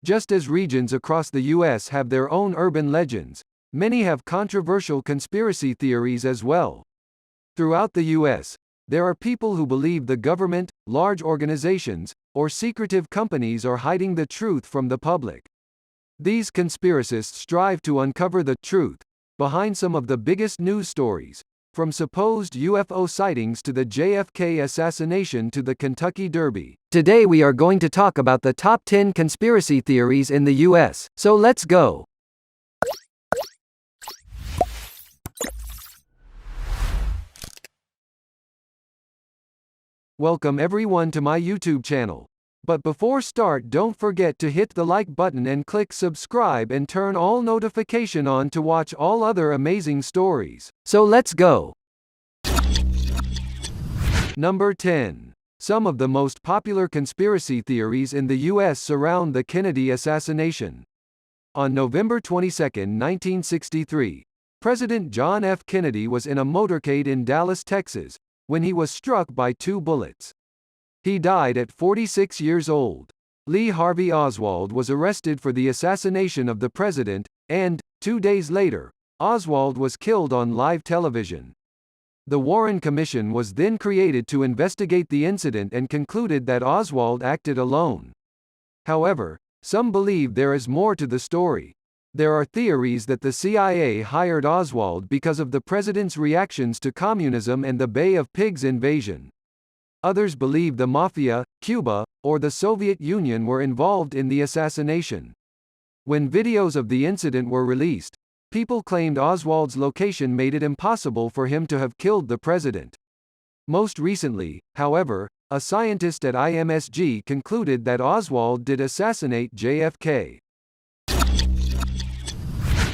Just as regions across the U.S. have their own urban legends, many have controversial conspiracy theories as well. Throughout the U.S., there are people who believe the government, large organizations, or secretive companies are hiding the truth from the public. These conspiracists strive to uncover the truth behind some of the biggest news stories, from supposed UFO sightings to the JFK assassination to the Kentucky Derby. Today we are going to talk about the top 10 conspiracy theories in the US, so let's go! Welcome everyone to my YouTube channel. But before start, don't forget to hit the like button and click subscribe and turn all notification on to watch all other amazing stories. So let's go! Number 10. Some of the most popular conspiracy theories in the US surround the Kennedy assassination. On November 22, 1963, President John F. Kennedy was in a motorcade in Dallas, Texas, when he was struck by 2 bullets. He died at 46 years old. Lee Harvey Oswald was arrested for the assassination of the president, and, 2 days later, Oswald was killed on live television. The Warren Commission was then created to investigate the incident and concluded that Oswald acted alone. However, some believe there is more to the story. There are theories that the CIA hired Oswald because of the president's reactions to communism and the Bay of Pigs invasion. Others believe the Mafia, Cuba, or the Soviet Union were involved in the assassination. When videos of the incident were released, people claimed Oswald's location made it impossible for him to have killed the president. Most recently, however, a scientist at IMSG concluded that Oswald did assassinate JFK.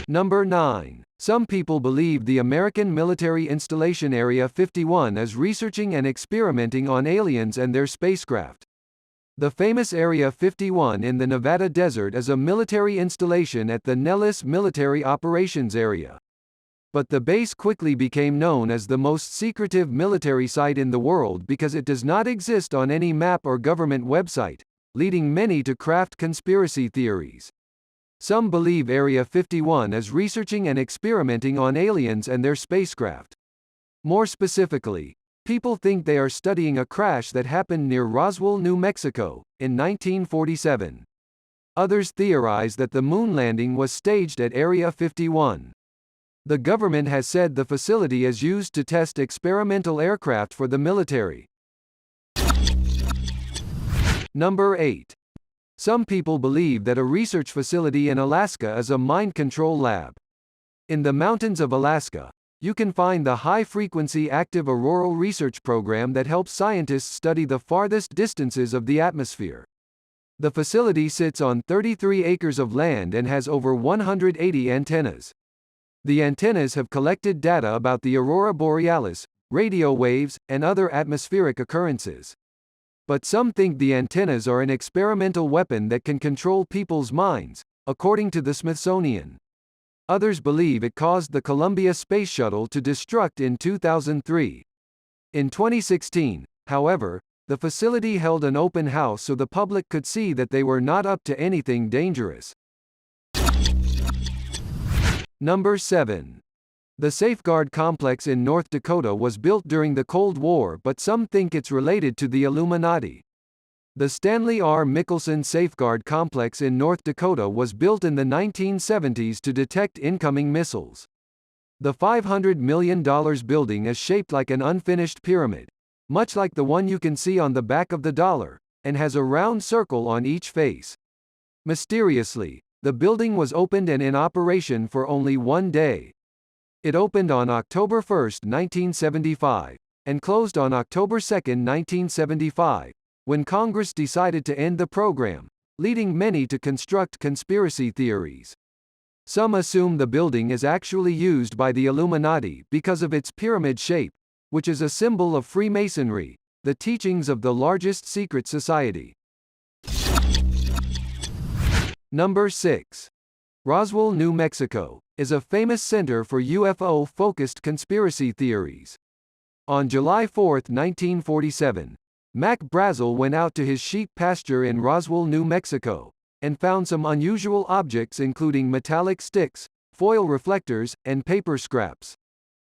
Number 9. Some people believe the American military installation Area 51 is researching and experimenting on aliens and their spacecraft. The famous Area 51 in the Nevada desert is a military installation at the Nellis Military Operations Area. But the base quickly became known as the most secretive military site in the world because it does not exist on any map or government website, leading many to craft conspiracy theories. Some believe Area 51 is researching and experimenting on aliens and their spacecraft. More specifically, people think they are studying a crash that happened near Roswell, New Mexico, in 1947. Others theorize that the moon landing was staged at Area 51. The government has said the facility is used to test experimental aircraft for the military. Number 8. Some people believe that a research facility in Alaska is a mind control lab. In the mountains of Alaska, you can find the High-Frequency Active Auroral Research Program that helps scientists study the farthest distances of the atmosphere. The facility sits on 33 acres of land and has over 180 antennas. The antennas have collected data about the aurora borealis, radio waves, and other atmospheric occurrences. But some think the antennas are an experimental weapon that can control people's minds, according to the Smithsonian. Others believe it caused the Columbia Space Shuttle to destruct in 2003. In 2016, however, the facility held an open house so the public could see that they were not up to anything dangerous. Number 7. The Safeguard Complex in North Dakota was built during the Cold War, but some think it's related to the Illuminati. The Stanley R. Mickelson Safeguard Complex in North Dakota was built in the 1970s to detect incoming missiles. The $500 million building is shaped like an unfinished pyramid, much like the one you can see on the back of the dollar, and has a round circle on each face. Mysteriously, the building was opened and in operation for only 1 day. It opened on October 1, 1975, and closed on October 2, 1975, when Congress decided to end the program, leading many to construct conspiracy theories. Some assume the building is actually used by the Illuminati because of its pyramid shape, which is a symbol of Freemasonry, the teachings of the largest secret society. Number 6. Roswell, New Mexico, is a famous center for UFO-focused conspiracy theories. On July 4, 1947, Mac Brazel went out to his sheep pasture in Roswell, New Mexico, and found some unusual objects including metallic sticks, foil reflectors, and paper scraps.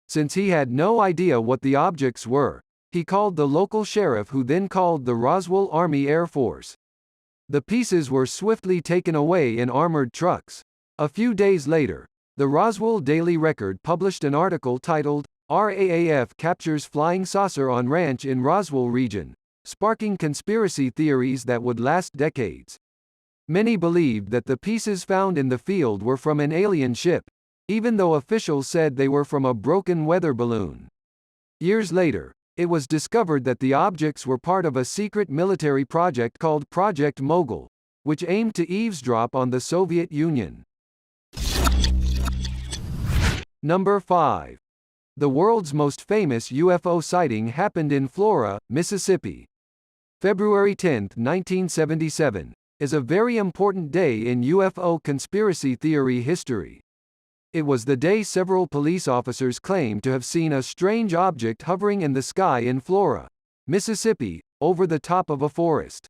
Since he had no idea what the objects were, he called the local sheriff, who then called the Roswell Army Air Force. The pieces were swiftly taken away in armored trucks. A few days later, the Roswell Daily Record published an article titled, "RAAF Captures Flying Saucer on Ranch in Roswell Region," sparking conspiracy theories that would last decades. Many believed that the pieces found in the field were from an alien ship, even though officials said they were from a broken weather balloon. Years later, it was discovered that the objects were part of a secret military project called Project Mogul, which aimed to eavesdrop on the Soviet Union. Number 5. The world's most famous UFO sighting happened in Flora, Mississippi. February 10, 1977, is a very important day in UFO conspiracy theory history. It was the day several police officers claimed to have seen a strange object hovering in the sky in Flora, Mississippi, over the top of a forest.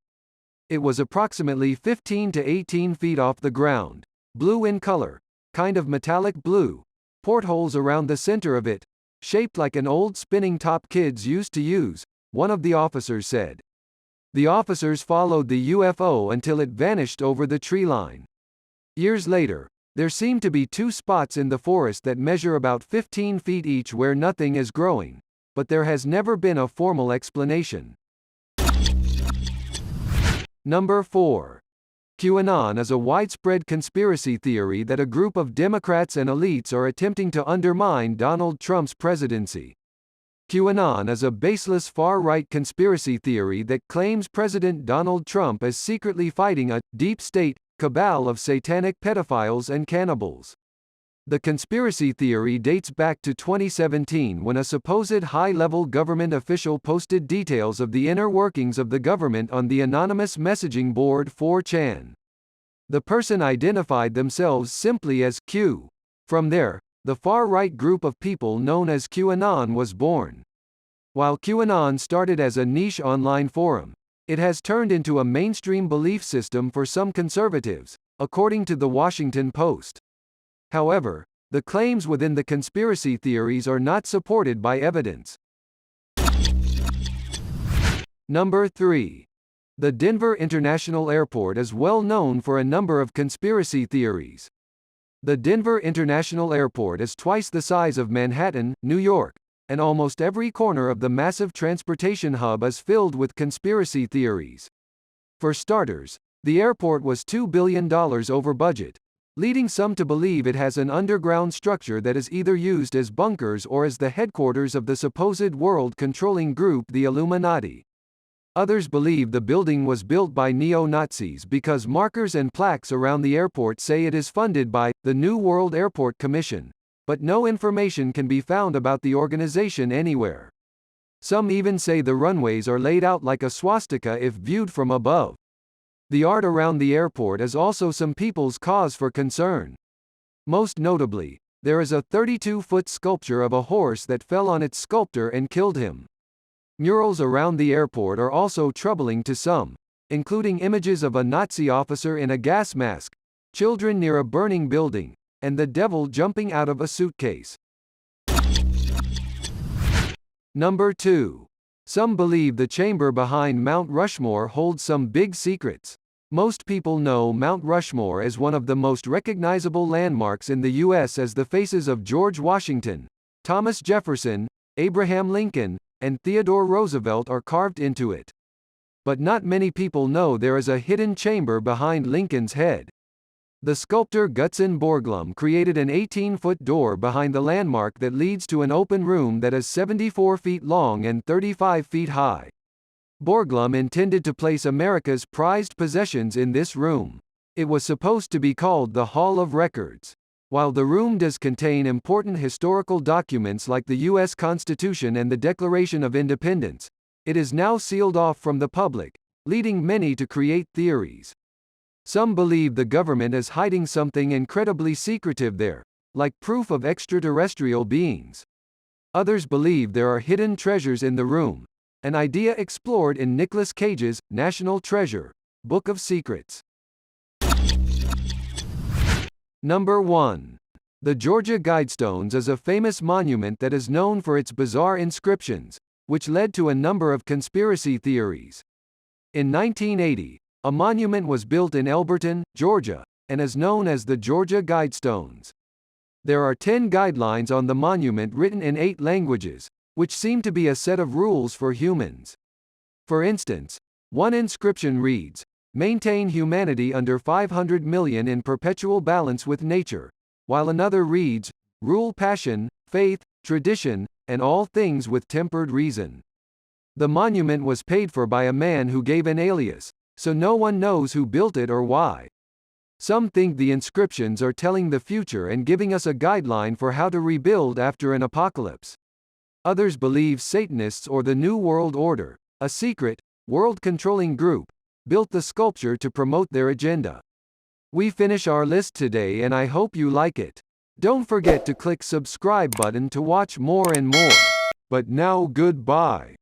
It was approximately 15 to 18 feet off the ground, blue in color, kind of metallic blue, portholes around the center of it, shaped like an old spinning top kids used to use, one of the officers said. The officers followed the UFO until it vanished over the tree line. Years later, there seem to be two spots in the forest that measure about 15 feet each where nothing is growing, but there has never been a formal explanation. Number 4. QAnon is a widespread conspiracy theory that a group of Democrats and elites are attempting to undermine Donald Trump's presidency. QAnon is a baseless far-right conspiracy theory that claims President Donald Trump is secretly fighting a deep state cabal of satanic pedophiles and cannibals. The conspiracy theory dates back to 2017 when a supposed high-level government official posted details of the inner workings of the government on the anonymous messaging board 4chan. The person identified themselves simply as Q. From there, the far-right group of people known as QAnon was born. While QAnon started as a niche online forum, it has turned into a mainstream belief system for some conservatives, according to the Washington Post. However, the claims within the conspiracy theories are not supported by evidence. Number 3. The Denver International Airport is well known for a number of conspiracy theories. The Denver International Airport is twice the size of Manhattan, New York, and almost every corner of the massive transportation hub is filled with conspiracy theories. For starters, the airport was $2 billion over budget, leading some to believe it has an underground structure that is either used as bunkers or as the headquarters of the supposed world-controlling group the Illuminati. Others believe the building was built by neo-Nazis because markers and plaques around the airport say it is funded by the New World Airport Commission, but no information can be found about the organization anywhere. Some even say the runways are laid out like a swastika if viewed from above. The art around the airport is also some people's cause for concern. Most notably, there is a 32-foot sculpture of a horse that fell on its sculptor and killed him. Murals around the airport are also troubling to some, including images of a Nazi officer in a gas mask, children near a burning building, and the devil jumping out of a suitcase. Number 2. Some believe the chamber behind Mount Rushmore holds some big secrets. Most people know Mount Rushmore as one of the most recognizable landmarks in the U.S. as the faces of George Washington, Thomas Jefferson, Abraham Lincoln, and Theodore Roosevelt are carved into it. But not many people know there is a hidden chamber behind Lincoln's head. The sculptor Gutzon Borglum created an 18-foot door behind the landmark that leads to an open room that is 74 feet long and 35 feet high. Borglum intended to place America's prized possessions in this room. It was supposed to be called the Hall of Records. While the room does contain important historical documents like the U.S. Constitution and the Declaration of Independence, it is now sealed off from the public, leading many to create theories. Some believe the government is hiding something incredibly secretive there, like proof of extraterrestrial beings. Others believe there are hidden treasures in the room, an idea explored in Nicolas Cage's National Treasure, Book of Secrets. Number 1. The Georgia Guidestones is a famous monument that is known for its bizarre inscriptions, which led to a number of conspiracy theories. In 1980, a monument was built in Elberton, Georgia, and is known as the Georgia Guidestones. There are 10 guidelines on the monument written in 8 languages, which seem to be a set of rules for humans. For instance, one inscription reads, "Maintain humanity under 500 million in perpetual balance with nature," while another reads, "Rule passion, faith, tradition, and all things with tempered reason." The monument was paid for by a man who gave an alias, so no one knows who built it or why. Some think the inscriptions are telling the future and giving us a guideline for how to rebuild after an apocalypse. Others believe Satanists or the New World Order, a secret, world-controlling group, built the sculpture to promote their agenda. We finish our list today and I hope you like it. Don't forget to click subscribe button to watch more and more. But now goodbye.